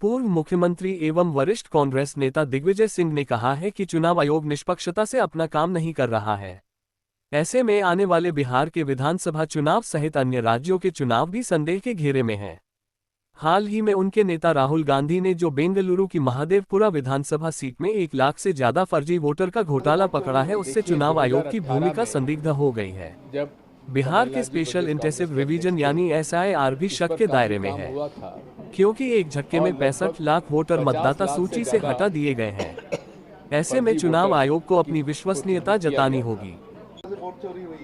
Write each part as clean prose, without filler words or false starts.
पूर्व मुख्यमंत्री एवं वरिष्ठ कांग्रेस नेता दिग्विजय सिंह ने कहा है कि चुनाव आयोग निष्पक्षता से अपना काम नहीं कर रहा है। ऐसे में आने वाले बिहार के विधानसभा चुनाव सहित अन्य राज्यों के चुनाव भी संदेह के घेरे में हैं। हाल ही में उनके नेता राहुल गांधी ने जो बेंगलुरु की महादेवपुरा विधानसभा सीट में 1 लाख से ज्यादा फर्जी वोटर का घोटाला पकड़ा है, उससे चुनाव आयोग की भूमिका संदिग्ध हो गई है। बिहार के स्पेशल इंटेंसिव रिवीजन यानी SIR भी शक के दायरे में है, क्योंकि एक झटके में 65 लाख वोटर मतदाता सूची से हटा दिए गए हैं। ऐसे में चुनाव आयोग को अपनी विश्वसनीयता जतानी होगी।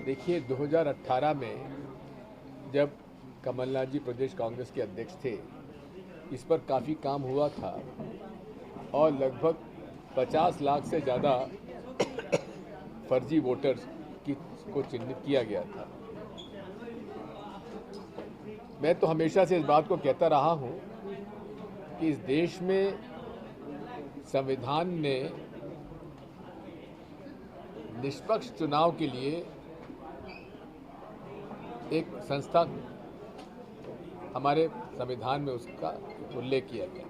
देखिए, 2018 में जब कमलनाथ जी प्रदेश कांग्रेस के अध्यक्ष थे, इस पर काफ़ी काम हुआ था और लगभग 50 लाख से ज़्यादा फर्जी वोटर्स को चिन्हित किया गया था। मैं तो हमेशा से इस बात को कहता रहा हूं कि इस देश में संविधान ने निष्पक्ष चुनाव के लिए एक संस्था, हमारे संविधान में उसका उल्लेख किया गया,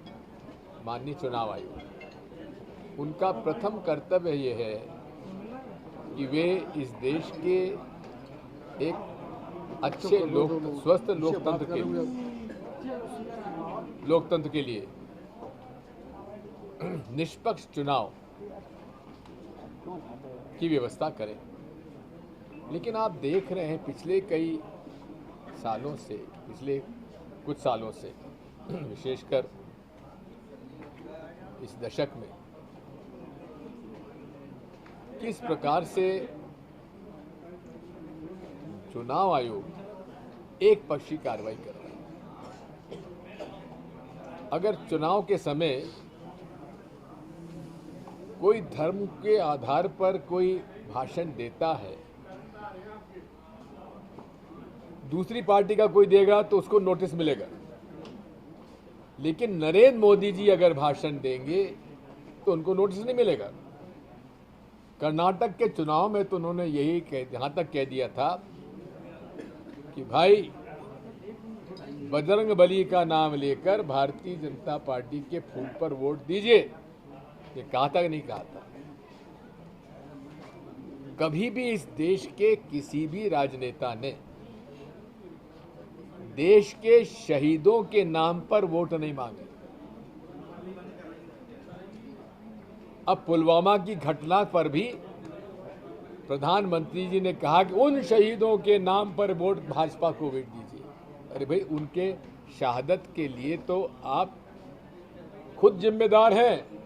माननीय चुनाव आयोग। उनका प्रथम कर्तव्य यह है कि वे इस देश के एक अच्छे स्वस्थ लोकतंत्र के लिए निष्पक्ष चुनाव की व्यवस्था करें। लेकिन आप देख रहे हैं पिछले कुछ सालों से विशेषकर इस दशक में किस प्रकार से चुनाव आयोग एक पक्षी कार्रवाई कर रहा है। अगर चुनाव के समय कोई धर्म के आधार पर कोई भाषण देता है, दूसरी पार्टी का कोई देगा तो उसको नोटिस मिलेगा, लेकिन नरेंद्र मोदी जी अगर भाषण देंगे तो उनको नोटिस नहीं मिलेगा। कर्नाटक के चुनाव में तो उन्होंने यहां तक कह दिया था कि भाई बजरंगबली का नाम लेकर भारतीय जनता पार्टी के फूल पर वोट दीजिए। ये कहा था कि नहीं कहा था? कभी भी इस देश के किसी भी राजनेता ने देश के शहीदों के नाम पर वोट नहीं मांगे। अब पुलवामा की घटना पर भी प्रधानमंत्री जी ने कहा कि उन शहीदों के नाम पर वोट भाजपा को वोट दीजिए। अरे भाई, उनके शहादत के लिए तो आप खुद जिम्मेदार हैं।